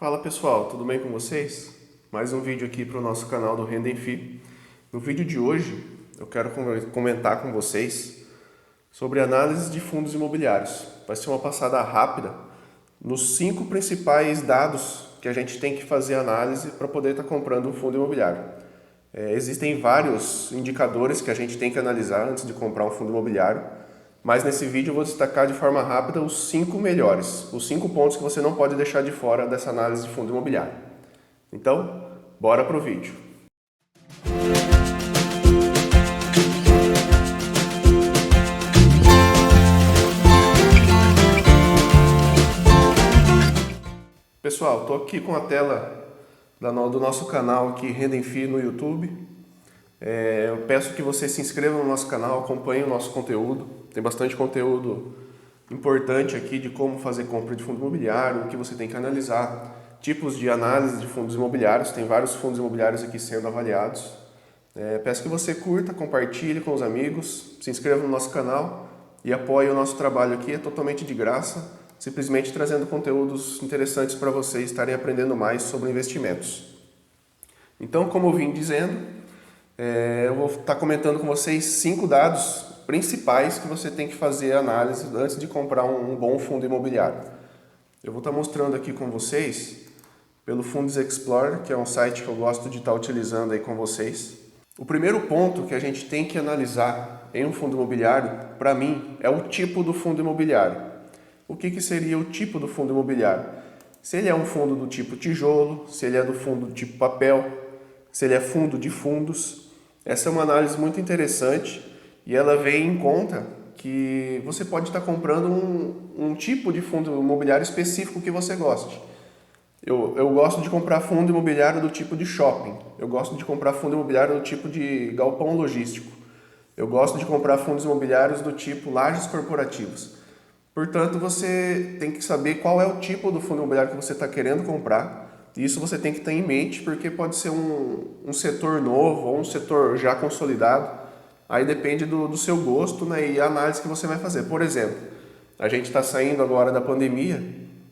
Fala pessoal, tudo bem com vocês? Mais um vídeo aqui para o nosso canal do Renda em FI. No vídeo de hoje eu quero comentar com vocês sobre análise de fundos imobiliários. Vai ser uma passada rápida nos 5 principais dados que a gente tem que fazer análise para poder estar comprando um fundo imobiliário. Existem vários indicadores que a gente tem que analisar antes de comprar um fundo imobiliário, mas nesse vídeo eu vou destacar de forma rápida os 5 melhores, os 5 pontos que você não pode deixar de fora dessa análise de fundo imobiliário. Então, bora pro vídeo. Pessoal, estou aqui com a tela do nosso canal aqui, Renda em FI no YouTube. Eu peço que você se inscreva no nosso canal, acompanhe o nosso conteúdo. Tem bastante conteúdo importante aqui de como fazer compra de fundo imobiliário, o que você tem que analisar, tipos de análise de fundos imobiliários. Tem vários fundos imobiliários aqui sendo avaliados. Peço que você curta, compartilhe com os amigos, se inscreva no nosso canal e apoie o nosso trabalho aqui. É totalmente de graça, simplesmente trazendo conteúdos interessantes para vocês estarem aprendendo mais sobre investimentos. Então, como eu vim dizendo, eu vou estar comentando com vocês 5 dados principais que você tem que fazer análise antes de comprar um bom fundo imobiliário. Eu vou estar mostrando aqui com vocês pelo Funds Explorer, que é um site que eu gosto de estar utilizando aí com vocês. O primeiro ponto que a gente tem que analisar em um fundo imobiliário, para mim, é o tipo do fundo imobiliário. O que seria o tipo do fundo imobiliário? Se ele é um fundo do tipo tijolo, se ele é do fundo do tipo papel, se ele é fundo de fundos. Essa é uma análise muito interessante e ela vem em conta que você pode estar comprando um tipo de fundo imobiliário específico que você goste. Eu gosto de comprar fundo imobiliário do tipo de shopping, eu gosto de comprar fundo imobiliário do tipo de galpão logístico, eu gosto de comprar fundos imobiliários do tipo lajes corporativas. Portanto, você tem que saber qual é o tipo do fundo imobiliário que você está querendo comprar. Isso você tem que ter em mente, porque pode ser um setor novo ou um setor já consolidado. Aí depende do seu gosto, né, e a análise que você vai fazer. Por exemplo, a gente está saindo agora da pandemia,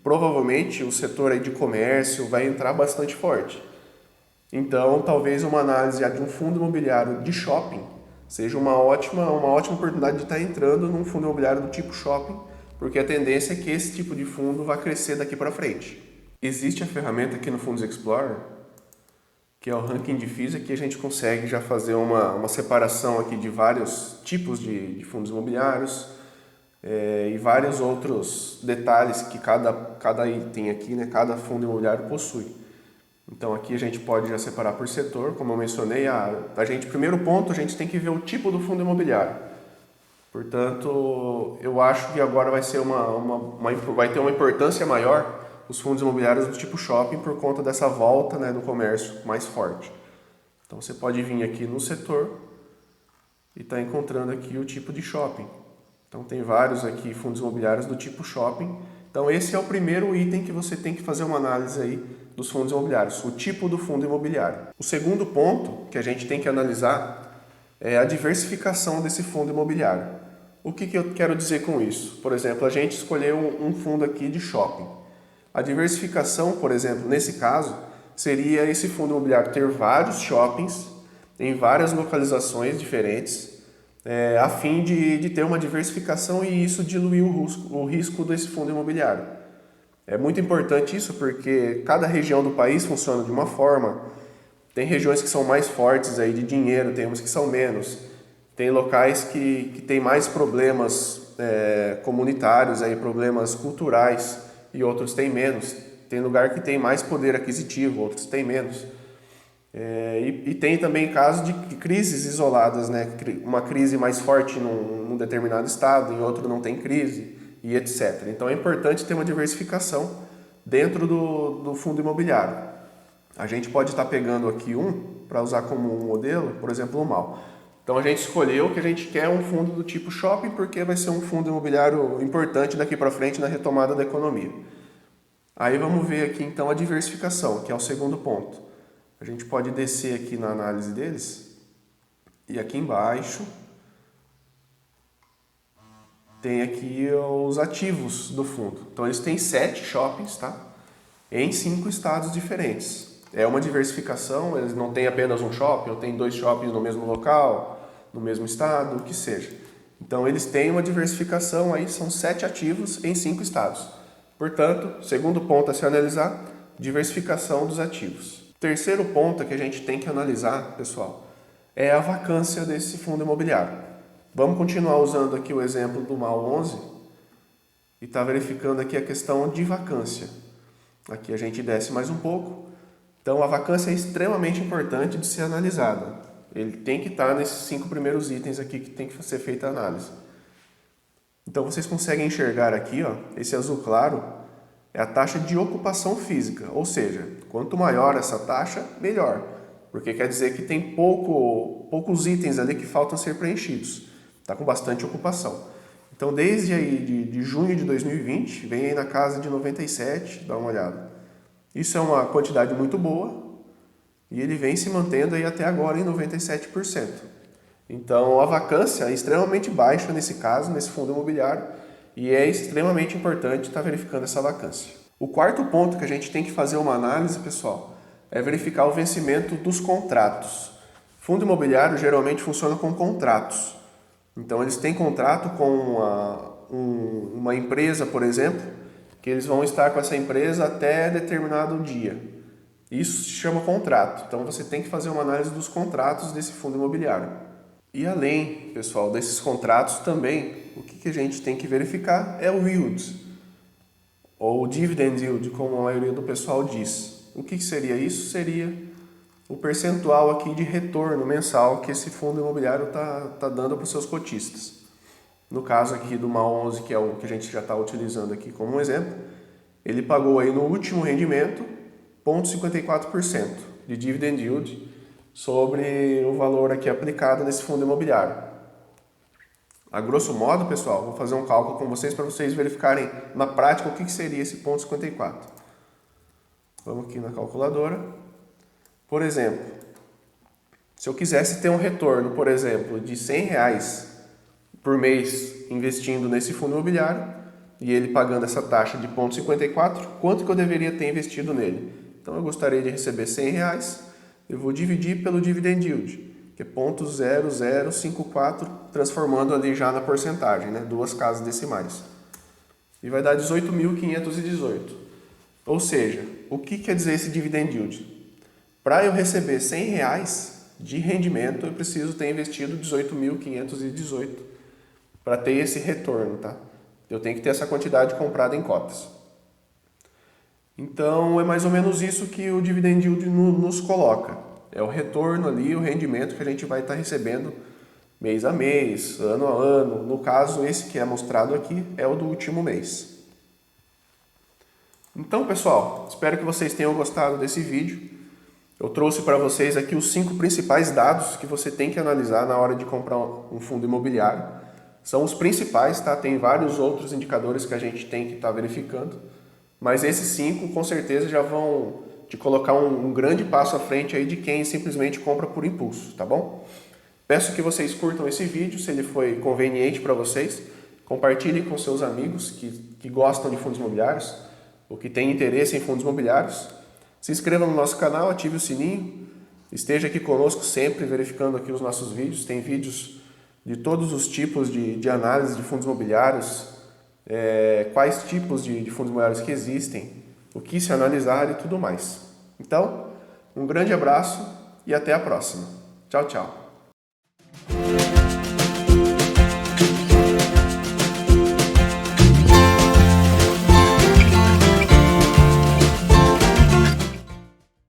provavelmente o setor aí de comércio vai entrar bastante forte. Então, talvez uma análise de um fundo imobiliário de shopping seja uma ótima oportunidade de estar entrando num fundo imobiliário do tipo shopping, porque a tendência é que esse tipo de fundo vai crescer daqui para frente. Existe a ferramenta aqui no Funds Explorer, que é o ranking de FIIs, que a gente consegue já fazer uma separação aqui de vários tipos de fundos imobiliários e vários outros detalhes que cada item aqui, né, cada fundo imobiliário possui. Então aqui a gente pode já separar por setor, como eu mencionei, primeiro ponto, a gente tem que ver o tipo do fundo imobiliário. Portanto, eu acho que agora vai ser vai ter uma importância maior os fundos imobiliários do tipo shopping por conta dessa volta, né, do comércio mais forte. Então você pode vir aqui no setor e está encontrando aqui o tipo de shopping. Então tem vários aqui fundos imobiliários do tipo shopping. Então esse é o primeiro item que você tem que fazer uma análise aí dos fundos imobiliários, o tipo do fundo imobiliário. O segundo ponto que a gente tem que analisar é a diversificação desse fundo imobiliário. O que eu quero dizer com isso? Por exemplo, a gente escolheu um fundo aqui de shopping. A diversificação, por exemplo, nesse caso, seria esse fundo imobiliário ter vários shoppings em várias localizações diferentes, a fim de ter uma diversificação e isso diluir o risco desse fundo imobiliário. É muito importante isso porque cada região do país funciona de uma forma. Tem regiões que são mais fortes aí de dinheiro, tem umas que são menos. Tem locais que têm mais problemas comunitários, aí, problemas culturais, e outros têm menos. Tem lugar que tem mais poder aquisitivo, outros têm menos. E tem também casos de crises isoladas, né? Uma crise mais forte num determinado estado, em outro não tem crise, e etc. Então é importante ter uma diversificação dentro do fundo imobiliário. A gente pode estar pegando aqui para usar como um modelo, por exemplo, o MAL. Então a gente escolheu que a gente quer um fundo do tipo shopping porque vai ser um fundo imobiliário importante daqui para frente na retomada da economia. Aí vamos ver aqui então a diversificação, que é o segundo ponto. A gente pode descer aqui na análise deles e aqui embaixo tem aqui os ativos do fundo. Então eles têm 7 shoppings, tá? em 5 estados diferentes. É uma diversificação, eles não têm apenas um shopping, ou tem 2 shoppings no mesmo local, no mesmo estado, o que seja. Então eles têm uma diversificação aí, são 7 ativos em 5 estados. Portanto, segundo ponto a se analisar, diversificação dos ativos. Terceiro ponto que a gente tem que analisar, pessoal, é a vacância desse fundo imobiliário. Vamos continuar usando aqui o exemplo do MAL 11 e está verificando aqui a questão de vacância. Aqui a gente desce mais um pouco. Então a vacância é extremamente importante de ser analisada. Ele tem que estar nesses 5 primeiros itens aqui que tem que ser feita a análise. Então vocês conseguem enxergar aqui, ó, esse azul claro é a taxa de ocupação física, ou seja, quanto maior essa taxa, melhor, porque quer dizer que tem poucos itens ali que faltam ser preenchidos, está com bastante ocupação. Então desde aí de junho de 2020, vem aí na casa de 97, dá uma olhada. Isso é uma quantidade muito boa e ele vem se mantendo aí até agora em 97%. Então a vacância é extremamente baixa nesse caso, nesse fundo imobiliário, e é extremamente importante estar verificando essa vacância. O quarto ponto que a gente tem que fazer uma análise, pessoal, é verificar o vencimento dos contratos. Fundo imobiliário geralmente funciona com contratos. Então eles têm contrato com uma empresa, por exemplo, que eles vão estar com essa empresa até determinado dia. Isso se chama contrato. Então você tem que fazer uma análise dos contratos desse fundo imobiliário. E além, pessoal, desses contratos também, o que a gente tem que verificar é o yield, ou dividend yield, como a maioria do pessoal diz. O que seria isso? Seria o percentual aqui de retorno mensal que esse fundo imobiliário está dando para os seus cotistas. No caso aqui do MAL 11, que é o que a gente já está utilizando aqui como um exemplo, ele pagou aí no último rendimento 0,54% de dividend yield sobre o valor aqui aplicado nesse fundo imobiliário. A grosso modo, pessoal, vou fazer um cálculo com vocês para vocês verificarem na prática o que seria esse 0,54. Vamos aqui na calculadora. Por exemplo, se eu quisesse ter um retorno, por exemplo, de R$100 por mês investindo nesse fundo imobiliário e ele pagando essa taxa de 0,54, quanto que eu deveria ter investido nele? Então eu gostaria de receber R$100, eu vou dividir pelo dividend yield, que é 0,0054, transformando ali já na porcentagem, né? 2 casas decimais. E vai dar 18.518. Ou seja, o que quer dizer esse dividend yield? Para eu receber R$100 de rendimento, eu preciso ter investido 18.518 para ter esse retorno, tá? Eu tenho que ter essa quantidade comprada em cotas. Então, é mais ou menos isso que o dividend yield nos coloca. É o retorno ali, o rendimento que a gente vai estar recebendo mês a mês, ano a ano. No caso, esse que é mostrado aqui é o do último mês. Então, pessoal, espero que vocês tenham gostado desse vídeo. Eu trouxe para vocês aqui os 5 principais dados que você tem que analisar na hora de comprar um fundo imobiliário. São os principais, tá? Tem vários outros indicadores que a gente tem que estar verificando. Mas esses 5 com certeza já vão te colocar um grande passo à frente aí de quem simplesmente compra por impulso, tá bom? Peço que vocês curtam esse vídeo, se ele foi conveniente para vocês. Compartilhem com seus amigos que gostam de fundos imobiliários ou que têm interesse em fundos imobiliários. Se inscreva no nosso canal, ative o sininho. Esteja aqui conosco sempre verificando aqui os nossos vídeos. Tem vídeos de todos os tipos de análise de fundos imobiliários, quais tipos de fundos imobiliários que existem, o que se analisar e tudo mais. Então, um grande abraço e até a próxima. Tchau, tchau.